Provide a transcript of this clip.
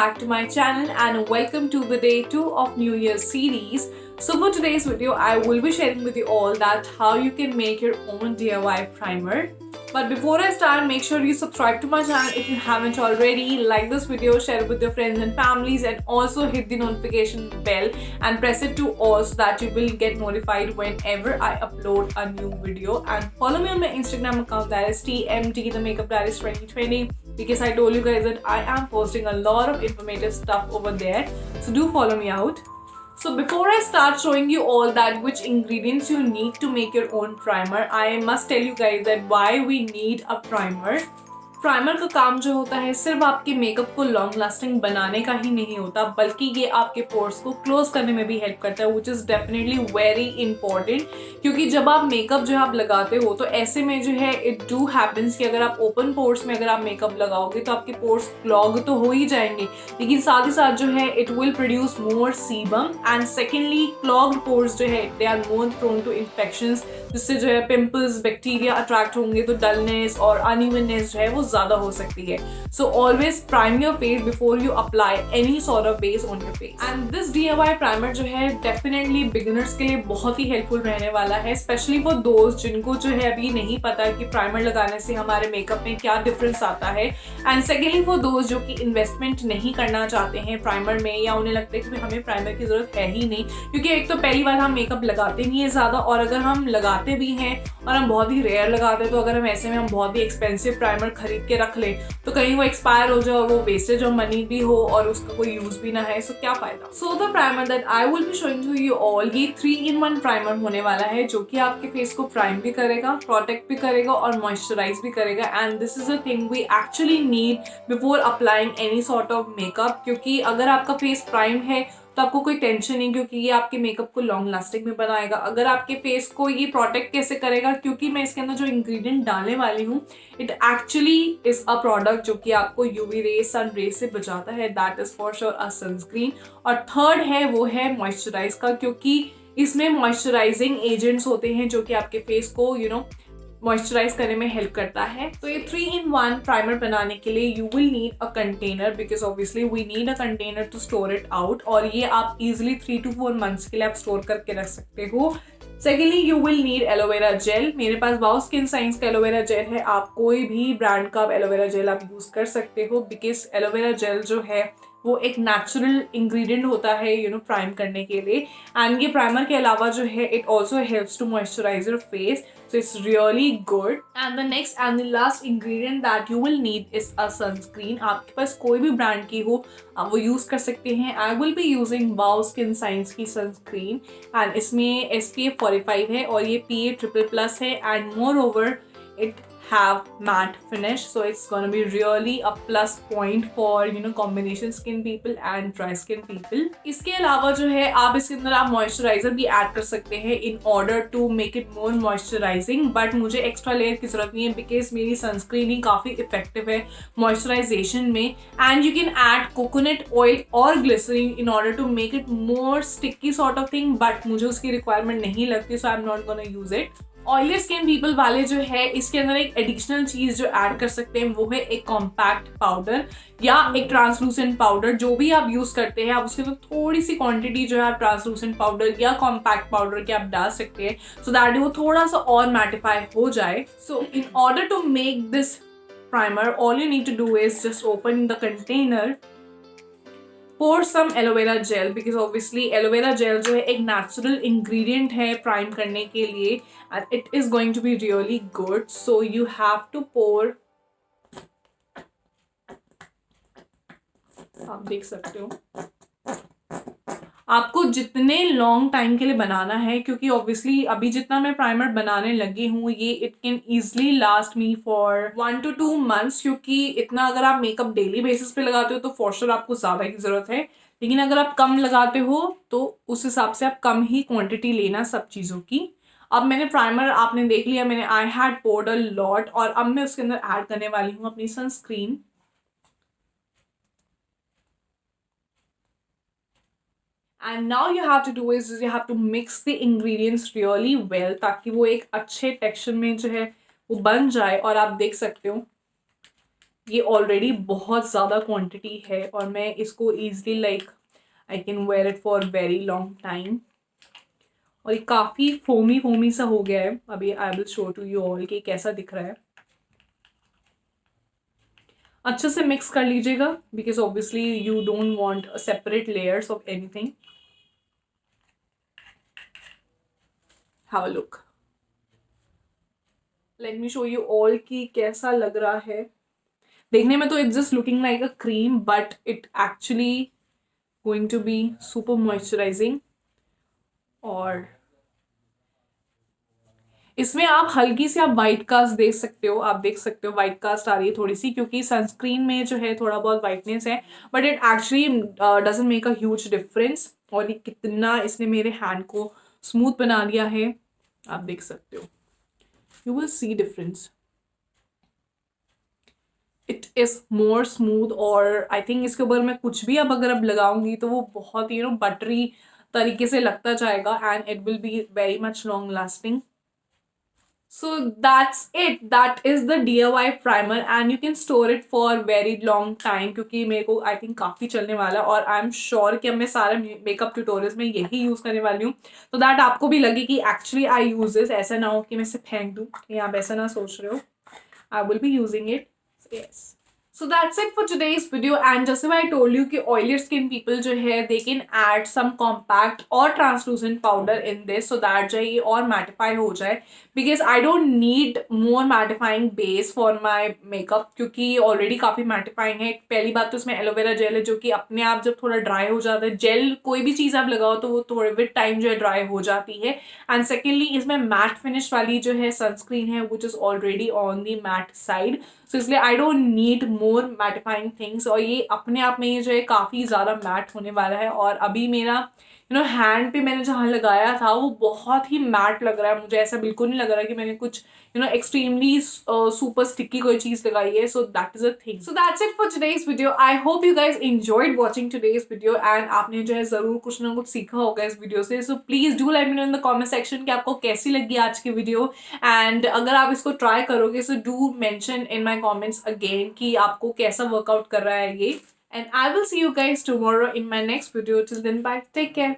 back to my channel and welcome to the day 2 of New Year's series. So for today's video, I will be sharing with you all that how you can make your own DIY primer. But before I start, make sure you subscribe to my channel if you haven't already, like this video, share it with your friends and families, and also hit the notification bell and press it to all so that you will get notified whenever I upload a new video. And follow me on my Instagram account, that is TMT the Makeup Diarist 2020, because I told you guys that I am posting a lot of informative stuff over there, so do follow me out. So before I start showing you all that which ingredients you need to make your own primer, I must tell you guys that why we need a primer. Primer का काम जो होता है सिर्फ आपके makeup को long lasting बनाने का ही नहीं होता, बल्कि ये आपके पोर्स को क्लोज करने में भी हेल्प करता है, which is definitely very important. क्योंकि जब आप मेकअप जो आप लगाते हो तो ऐसे में जो है इट डू हैपन्स कि अगर आप ओपन पोर्स में अगर आप मेकअप लगाओगे तो आपके पोर्स क्लॉग तो हो ही जाएंगे, लेकिन साथ ही साथ जो है it will produce more sebum. And secondly clogged pores जो है they are more prone to infections, जिससे जो है पिंपल्स बैक्टीरिया अट्रैक्ट होंगे तो डलनेस और अनइवननेस जो है वो ज्यादा हो सकती है. So always prime your face before you apply any sort of base on your face. And this DIY primer जो है डेफिनेटली बिगिनर्स के लिए बहुत ही हेल्पफुल रहने वाला है, स्पेशली फॉर दोस्त जिनको जो है अभी नहीं पता कि प्राइमर लगाने से हमारे मेकअप में क्या डिफरेंस आता है. एंड सेकेंडली फॉर दोस्त जो कि इन्वेस्टमेंट नहीं करना चाहते हैं प्राइमर में, या उन्हें लगता है कि हमें प्राइमर की जरूरत है ही नहीं, क्योंकि एक तो पहली बार हम मेकअप लगाते नहीं है ज्यादा, और अगर हम लगाते भी हैं और हम बहुत ही रेयर लगाते हैं तो अगर हम ऐसे में हम बहुत ही एक्सपेंसिव प्राइमर खरीद के रख ले तो कहीं वो एक्सपायर हो जाए और वो वेस्टेज ऑफ मनी भी हो और उसका कोई यूज भी ना है, सो क्या फायदा. So the primer that I will be showing to you all, ये 3-in-1 प्राइमर होने वाला है जो कि आपके फेस को प्राइम भी करेगा, प्रोटेक्ट भी करेगा और मॉइस्चराइज भी करेगा. And this is a thing we actually need before applying any sort of makeup, क्योंकि अगर आपका फेस प्राइम है तो आपको कोई टेंशन नहीं, क्योंकि ये आपके मेकअप को लॉन्ग लास्टिंग में बनाएगा. अगर आपके फेस को ये प्रोटेक्ट कैसे करेगा, क्योंकि मैं इसके अंदर जो इंग्रेडिएंट डालने वाली हूँ it actually is a product जो कि आपको यूवी रेज सन रेज से बचाता है, that is for sure a sunscreen. और थर्ड है वो है मॉइस्चराइज का, क्योंकि इसमें मॉइस्चराइजिंग एजेंट्स होते हैं जो कि आपके फेस को मॉइस्चराइज करने में हेल्प करता है. तो ये 3-in-1 प्राइमर बनाने के लिए you will need a container, because obviously we need a container to store it out, और ये आप इजिली 3 to 4 months के लिए आप स्टोर करके रख सकते हो. Secondly you will need aloe vera gel. मेरे पास वाओ स्किन साइंस का एलोवेरा जेल है, आप कोई भी ब्रांड का एलोवेरा जेल आप यूज कर सकते हो, बिकॉज एलोवेरा जेल जो है वो एक नेचुरल इंग्रेडिएंट होता है प्राइम करने के लिए. एंड ये प्राइमर के अलावा जो है it also helps to moisturise your face, so it's really good. And the next and the last ingredient that you will need is a sunscreen. आपके पास कोई भी ब्रांड की हो आप वो यूज कर सकते हैं. I will be using wow skin science की सनस्क्रीन, एंड इसमें SPF 45 है और ये PA++ है, and more over it have matte finish, so it's gonna be really a plus point for combination skin people and dry skin people. इसके अलावा जो है आप इसके अंदर आप मॉइस्चराइजर भी ऐड कर सकते हैं in order to make it more moisturizing, but मुझे एक्स्ट्रा लेयर की जरूरत नहीं है बिकॉज मेरी सनस्क्रीन ही काफी इफेक्टिव है मॉइस्चराइजेशन में. And you can add coconut oil और glycerine in order to make it more sticky sort of thing, but मुझे उसकी रिक्वायरमेंट नहीं लगती, so I'm not gonna use it. Oily skin people वाले जो है इसके अंदर एक एडिशनल चीज जो ऐड कर सकते हैं वो है एक कॉम्पैक्ट पाउडर या एक ट्रांसलूसेंट पाउडर. जो भी आप यूज करते हैं आप उसके अंदर थोड़ी सी क्वांटिटी जो है आप ट्रांसलूसेंट पाउडर या कॉम्पैक्ट पाउडर के आप डाल सकते हैं, सो दैट वो थोड़ा सा और मैटिफाई हो जाए. So in order to make this primer all you need to do is just open the container, pour some aloe vera gel, because obviously aloe vera gel जो है एक natural ingredient है प्राइम करने के लिए, and it is going to be really good, so you have to pour. आप देख सकते हो आपको जितने लॉन्ग टाइम के लिए बनाना है, क्योंकि ऑब्वियसली अभी जितना मैं प्राइमर बनाने लगी हूँ ये it can easily last me for 1 to 2 months, क्योंकि इतना अगर आप मेकअप डेली बेसिस पे लगाते हो तो फॉर श्योर आपको ज़्यादा की ज़रूरत है, लेकिन अगर आप कम लगाते हो तो उस हिसाब से आप कम ही क्वांटिटी लेना सब चीज़ों की. अब मैंने प्राइमर आपने देख लिया, मैंने I had poured a lot, और अब मैं उसके अंदर ऐड करने वाली हूँ अपनी sunscreen. And now you have to do is you have to mix the ingredients really well, ताकि वो एक अच्छे टेक्सचर में जो है वो बन जाए. और आप देख सकते हो ये ऑलरेडी बहुत ज़्यादा क्वांटिटी है और मैं इसको easily like I can wear it for very long time. और ये काफ़ी फोमी फोमी सा हो गया है। अभी I will show to you all कि कैसा दिख रहा है। अच्छे से मिक्स कर लीजिएगा because obviously you don't want separate layers of anything. Have a look, let me show you all कि कैसा लग रहा है। देखने में तो it's just looking like a cream but it actually going to be super moisturising. और इसमें आप हल्की सी आप वाइट कास्ट देख सकते हो, आप देख सकते हो वाइट कास्ट आ रही है थोड़ी सी क्योंकि सनस्क्रीन में जो है थोड़ा बहुत वाइटनेस है but it actually doesn't make a huge difference. और ये कितना इसने मेरे हैंड को स्मूथ बना दिया है आप देख सकते हो। You will see difference, it is more smooth. और आई थिंक इसके ऊपर मैं कुछ भी अब लगाऊंगी तो वो बहुत बटरी तरीके से लगता जाएगा and it will be very much long lasting. So that's it. That is the DIY primer and you can store it for very long time क्योंकि मेरे को I think काफ़ी चलने वाला है और आई एम श्योर कि अब मैं सारे मेकअप ट्यूटोरियल्स में यही यूज़ करने वाली हूँ तो दैट आपको भी लगे कि एक्चुअली आई यूज दिस। ऐसा ना हो कि मैं इसे फेंक दूँ या आप ऐसा ना सोच रहे हो। आई will be using it. Yes, so that's it for today's video and जैसे मैं told you कि oily skin people जो है they can add some compact और translucent powder in this so that जो है ये और mattify हो जाए because I don't need more mattifying base for my makeup क्योंकि already काफ़ी mattifying है। पहली बात तो इसमें एलोवेरा जेल है जो कि अपने आप जब थोड़ा ड्राई हो जाता है, जेल कोई भी चीज़ आप लगाओ तो वो थोड़े विद टाइम जो है ड्राई हो जाती है। एंड सेकेंडली इसमें मैट फिनिश वाली जो है सनस्क्रीन है which is already on the matte side, so इसलिए I don't need more mattifying things. और ये अपने आप में ये जो है काफ़ी ज़्यादा मैट होने वाला है। और अभी मेरा हैंड पे मैंने जहाँ लगाया था वो बहुत ही मैट लग रहा है, मुझे ऐसा बिल्कुल नहीं लग रहा कि मैंने कुछ एक्सट्रीमली सुपर स्टिकी कोई चीज़ लगाई है। So that is a thing. So that's it for today's video. I hope you guys enjoyed watching today's video and आपने जो है ज़रूर कुछ ना कुछ सीखा होगा इस वीडियो से। So please do let me know in the comment section कि आपको कैसी लगी आज की वीडियो एंड अगर आप इसको ट्राई करोगे so do mention in my comments again कि आपको कैसा वर्कआउट कर रहा है ये। And I will see you guys tomorrow in my next video. Till then bye, take care.